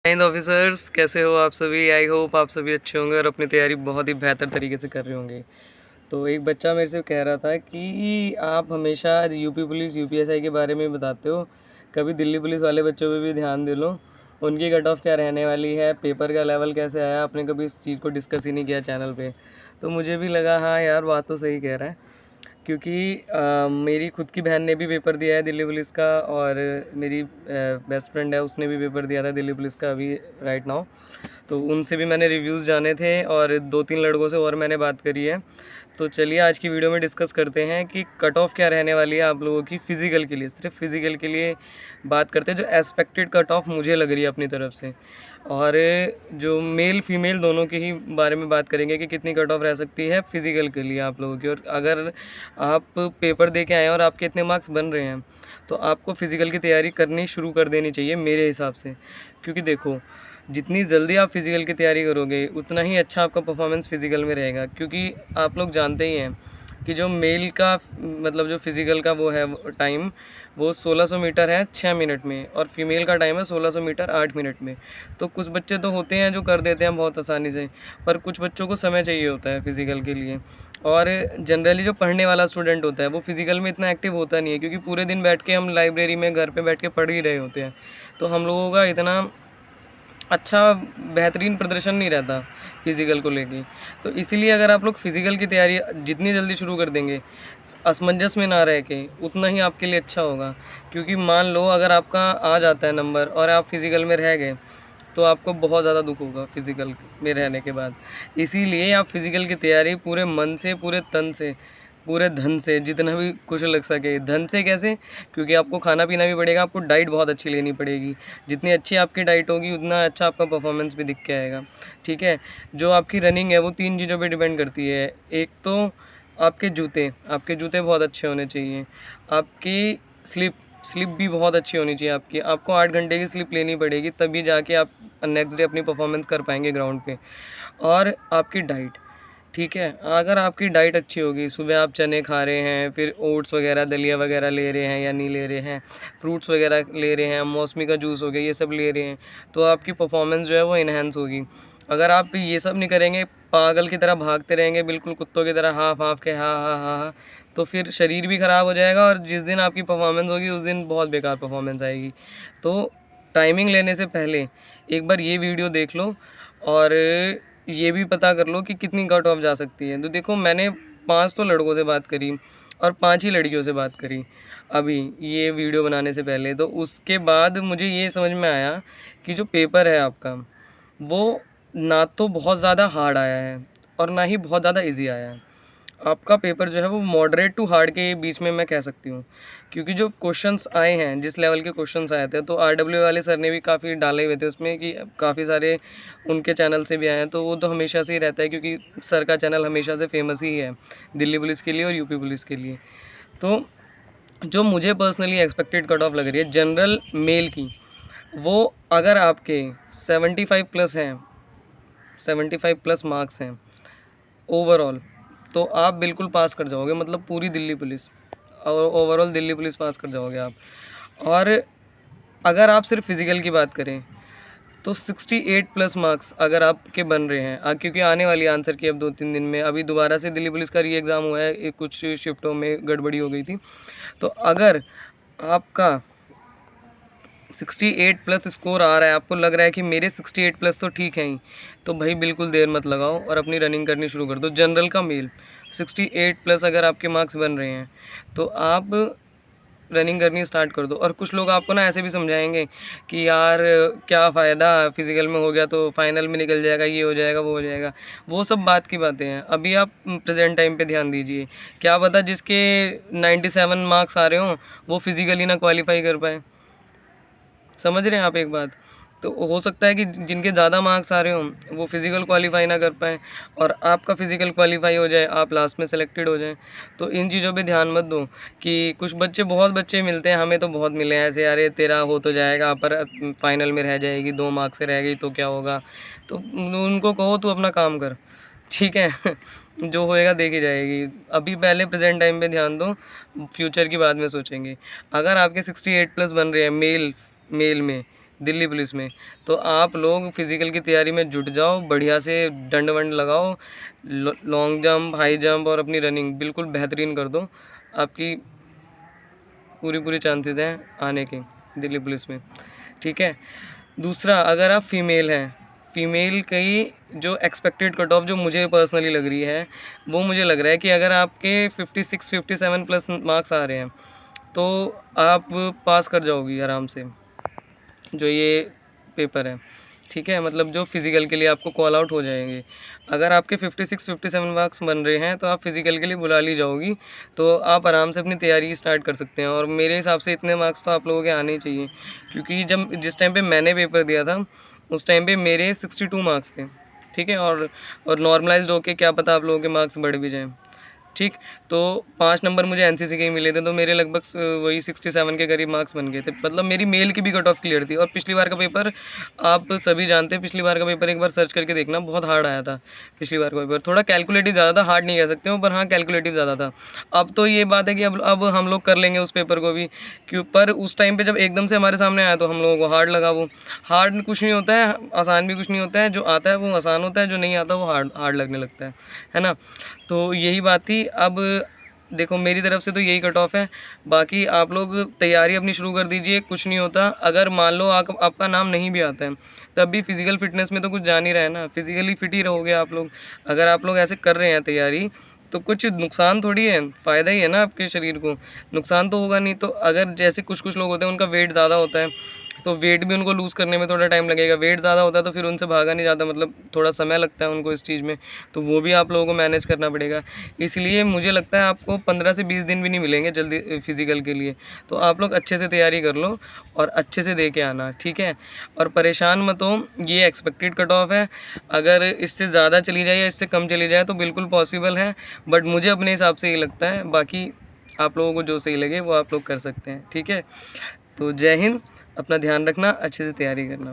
Hind officers, कैसे हो आप सभी। आई होप आप सभी अच्छे होंगे और अपनी तैयारी बहुत ही बेहतर तरीके से कर रहे होंगे। तो एक बच्चा मेरे से कह रहा था कि आप हमेशा यूपी पुलिस यूपीएसआई के बारे में बताते हो, कभी दिल्ली पुलिस वाले बच्चों पे भी ध्यान दे लो, उनकी कट ऑफ क्या रहने वाली है, पेपर का लेवल कैसे आया, आपने कभी इस चीज़ को डिस्कस ही नहीं किया चैनल पे। तो मुझे भी लगा हाँ यार, बात तो सही कह रहा है, क्योंकि मेरी खुद की बहन ने भी पेपर दिया है दिल्ली पुलिस का, और मेरी बेस्ट फ्रेंड है, उसने भी पेपर दिया था दिल्ली पुलिस का अभी राइट नाउ। तो उनसे भी मैंने रिव्यूज़ जाने थे और 2-3 लड़कों से और मैंने बात करी है। तो चलिए आज की वीडियो में डिस्कस करते हैं कि कट ऑफ क्या रहने वाली है आप लोगों की फ़िज़िकल के लिए, सिर्फ फ़िज़िकल के लिए बात करते हैं, जो एक्सपेक्टेड कट ऑफ मुझे लग रही है अपनी तरफ से। और जो मेल फीमेल दोनों के ही बारे में बात करेंगे कि कितनी कट ऑफ रह सकती है फ़िज़िकल के लिए आप लोगों की। और अगर आप पेपर दे के आए हैं और आपके इतने मार्क्स बन रहे हैं, तो आपको फ़िज़िकल की तैयारी करनी शुरू कर देनी चाहिए मेरे हिसाब से। क्योंकि देखो, जितनी जल्दी आप फ़िज़िकल की तैयारी करोगे उतना ही अच्छा आपका परफॉर्मेंस फ़िज़िकल में रहेगा। क्योंकि आप लोग जानते ही हैं कि जो मेल का मतलब जो फ़िज़िकल का वो है टाइम, वो 1600 मीटर है 6 मिनट में, और फीमेल का टाइम है 1600 मीटर 8 मिनट में। तो कुछ बच्चे तो होते हैं जो कर देते हैं बहुत आसानी से, पर कुछ बच्चों को समय चाहिए होता है फ़िज़िकल के लिए। और जनरली जो पढ़ने वाला स्टूडेंट होता है वो फ़िज़िकल में इतना एक्टिव होता नहीं है, क्योंकि पूरे दिन बैठ के हम लाइब्रेरी में घर पे बैठ के पढ़ ही रहे होते हैं। तो हम लोगों का इतना अच्छा बेहतरीन प्रदर्शन नहीं रहता फ़िज़िकल को लेके। तो इसीलिए अगर आप लोग फ़िज़िकल की तैयारी जितनी जल्दी शुरू कर देंगे, असमंजस में ना रह के, उतना ही आपके लिए अच्छा होगा। क्योंकि मान लो अगर आपका आ जाता है नंबर और आप फ़िज़िकल में रह गए, तो आपको बहुत ज़्यादा दुःख होगा फ़िज़िकल में रहने के बाद। इसीलिए आप फ़िज़िकल की तैयारी पूरे मन से, पूरे तन से, पूरे धन से, जितना भी कुछ लग सके। धन से कैसे? क्योंकि आपको खाना पीना भी पड़ेगा, आपको डाइट बहुत अच्छी लेनी पड़ेगी। जितनी अच्छी आपकी डाइट होगी उतना अच्छा आपका परफॉर्मेंस भी दिख के आएगा, ठीक है। जो आपकी रनिंग है वो 3 चीज़ों पे डिपेंड करती है। एक तो आपके जूते बहुत अच्छे होने चाहिए। आपकी स्लीप भी बहुत अच्छी होनी चाहिए आपकी। आपको 8 घंटे की स्लीप लेनी पड़ेगी, तभी जाके आप नेक्स्ट डे अपनी परफॉर्मेंस कर पाएंगे ग्राउंड पे। और आपकी डाइट, ठीक है। अगर आपकी डाइट अच्छी होगी, सुबह आप चने खा रहे हैं, फिर ओट्स वगैरह, दलिया वगैरह ले रहे हैं या नहीं ले रहे हैं, फ्रूट्स वगैरह ले रहे हैं, मौसमी का जूस हो गया, ये सब ले रहे हैं, तो आपकी परफॉर्मेंस जो है वो इन्हेंस होगी। अगर आप ये सब नहीं करेंगे, पागल की तरह भागते रहेंगे, बिल्कुल कुत्तों की तरह हाँफ हाँफ के हाँ हाँ हाँ हाँ, तो फिर शरीर भी ख़राब हो जाएगा और जिस दिन आपकी परफॉर्मेंस होगी उस दिन बहुत बेकार परफॉर्मेंस आएगी। तो टाइमिंग लेने से पहले एक बार ये वीडियो देख लो, और ये भी पता कर लो कि कितनी कट ऑफ जा सकती है। तो देखो, मैंने 5 तो लड़कों से बात करी और 5 ही लड़कियों से बात करी अभी ये वीडियो बनाने से पहले। तो उसके बाद मुझे ये समझ में आया कि जो पेपर है आपका, वो ना तो बहुत ज़्यादा हार्ड आया है और ना ही बहुत ज़्यादा इजी आया है। आपका पेपर जो है वो मॉडरेट टू हार्ड के बीच में मैं कह सकती हूँ। क्योंकि जो क्वेश्चंस आए हैं, जिस लेवल के क्वेश्चंस आए थे, तो आरडब्ल्यू वाले सर ने भी काफ़ी डाले हुए थे उसमें कि काफ़ी सारे उनके चैनल से भी आए हैं। तो वो तो हमेशा से ही रहता है, क्योंकि सर का चैनल हमेशा से फेमस ही है दिल्ली पुलिस के लिए और यूपी पुलिस के लिए। तो जो मुझे पर्सनली एक्सपेक्टेड कट ऑफ लग रही है जनरल मेल की, वो अगर आपके 75 प्लस हैं, 75 प्लस मार्क्स हैं ओवरऑल, तो आप बिल्कुल पास कर जाओगे, मतलब पूरी दिल्ली पुलिस और ओवरऑल दिल्ली पुलिस पास कर जाओगे आप। और अगर आप सिर्फ फिज़िकल की बात करें, तो 68 प्लस मार्क्स अगर आपके बन रहे हैं, क्योंकि आने वाली आंसर की अब 2-3 दिन में, अभी दोबारा से दिल्ली पुलिस का री एग्ज़ाम हुआ है, कुछ शिफ्टों में गड़बड़ी हो गई थी। तो अगर आपका 68 प्लस स्कोर आ रहा है, आपको लग रहा है कि मेरे 68 प्लस तो ठीक है ही, तो भाई बिल्कुल देर मत लगाओ और अपनी रनिंग करनी शुरू कर दो। जनरल का मेल 68 प्लस अगर आपके मार्क्स बन रहे हैं, तो आप रनिंग करनी स्टार्ट कर दो। और कुछ लोग आपको ना ऐसे भी समझाएंगे कि यार क्या फ़ायदा, फिज़िकल में हो गया तो फाइनल में निकल जाएगा, ये हो जाएगा, वो हो जाएगा। वो सब बात की बातें हैं। अभी आप प्रेजेंट टाइम पे ध्यान दीजिए। क्या पता जिसके 97 मार्क्स आ रहे हों, वो फिज़िकली ना क्वालिफाई कर पाए। समझ रहे हैं आप एक बात? तो हो सकता है कि जिनके ज़्यादा मार्क्स आ रहे हों वो फ़िज़िकल क्वालीफाई ना कर पाएँ, और आपका फ़िज़िकल क्वालीफाई हो जाए, आप लास्ट में सेलेक्टेड हो जाएँ। तो इन चीज़ों पे ध्यान मत दो कि कुछ बच्चे, बहुत बच्चे मिलते हैं, हमें तो बहुत मिले हैं ऐसे, अरे तेरा हो तो जाएगा पर फाइनल में रह जाएगी, 2 मार्क्स से रह गई तो क्या होगा। तो उनको कहो तू अपना काम कर, ठीक है। जो होएगा देखी जाएगी। अभी पहले प्रेजेंट टाइम पे ध्यान दो, फ्यूचर की बाद में सोचेंगे। अगर आपके 68 प्लस बन रहे हैं मेल में दिल्ली पुलिस में। तो आप लोग फिज़िकल की तैयारी में जुट जाओ, बढ़िया से डंड वंड लगाओ, लॉन्ग जंप, हाई जंप और अपनी रनिंग बिल्कुल बेहतरीन कर दो। आपकी पूरी चांसेस हैं आने के दिल्ली पुलिस में, ठीक है। दूसरा, अगर आप फीमेल हैं, फीमेल की जो एक्सपेक्टेड कट ऑफ जो मुझे पर्सनली लग रही है, वो मुझे लग रहा है कि अगर आपके 56-57 प्लस मार्क्स आ रहे हैं तो आप पास कर जाओगी आराम से जो ये पेपर है, ठीक है। मतलब जो फिज़िकल के लिए आपको कॉल आउट हो जाएंगे। अगर आपके 56-57 मार्क्स बन रहे हैं तो आप फिज़िकल के लिए बुला ली जाओगी, तो आप आराम से अपनी तैयारी स्टार्ट कर सकते हैं। और मेरे हिसाब से इतने मार्क्स तो आप लोगों के आने ही चाहिए, क्योंकि जिस टाइम पे मैंने पेपर दिया था उस टाइम पे मेरे 62 मार्क्स थे, ठीक है। और नॉर्मलाइज्ड होके क्या पता आप लोगों के मार्क्स बढ़ भी जाएँ, ठीक। तो 5 नंबर मुझे एनसीसी के ही मिले थे, तो मेरे लगभग वही 67 के करीब मार्क्स बन गए थे। मतलब मेरी मेल की भी कट ऑफ क्लियर थी। और पिछली बार का पेपर आप सभी जानते हैं, पिछली बार का पेपर एक बार सर्च करके देखना, बहुत हार्ड आया था पिछली बार का पेपर। थोड़ा कैलकुलेटिव ज़्यादा था, हार्ड नहीं कह सकते हो, पर हाँ कैलकुलेटिव ज़्यादा था। अब तो ये बात है कि अब हम लोग कर लेंगे उस पेपर को भी, क्यों। पर उस टाइम पर जब एकदम से हमारे सामने आया तो हम लोगों को हार्ड लगा। वो हार्ड कुछ नहीं होता है, आसान भी कुछ नहीं होता है। जो आता है वो आसान होता है, जो नहीं आता वो हार्ड लगने लगता है ना। तो यही बात थी। अब देखो मेरी तरफ से तो यही कट ऑफ है। बाकी आप लोग तैयारी अपनी शुरू कर दीजिए, कुछ नहीं होता। अगर मान लो आपका नाम नहीं भी आता है, तब भी फिज़िकल फ़िटनेस में तो कुछ जान ही रहा है ना, फिज़िकली फ़िट ही रहोगे आप लोग। अगर आप लोग ऐसे कर रहे हैं तैयारी, तो कुछ नुकसान थोड़ी है, फ़ायदा ही है ना आपके शरीर को, नुकसान तो होगा नहीं। तो अगर जैसे कुछ लोग होते हैं उनका वेट ज़्यादा होता है, तो वेट भी उनको लूज़ करने में थोड़ा टाइम लगेगा। वेट ज़्यादा होता है तो फिर उनसे भागा नहीं जाता, मतलब थोड़ा समय लगता है उनको इस चीज़ में, तो वो भी आप लोगों को मैनेज करना पड़ेगा। इसलिए मुझे लगता है आपको 15 से 20 दिन भी नहीं मिलेंगे जल्दी फिज़िकल के लिए। तो आप लोग अच्छे से तैयारी कर लो और अच्छे से दे के आना, ठीक है। और परेशान मत हो, ये एक्सपेक्टेड कट ऑफ है। अगर इससे ज़्यादा चली जाए या इससे कम चली जाए तो बिल्कुल पॉसिबल है, बट मुझे अपने हिसाब से ये लगता है। बाकी आप लोगों को जो सही लगे वो आप लोग कर सकते हैं, ठीक है। तो जय हिंद, अपना ध्यान रखना, अच्छे से तैयारी करना।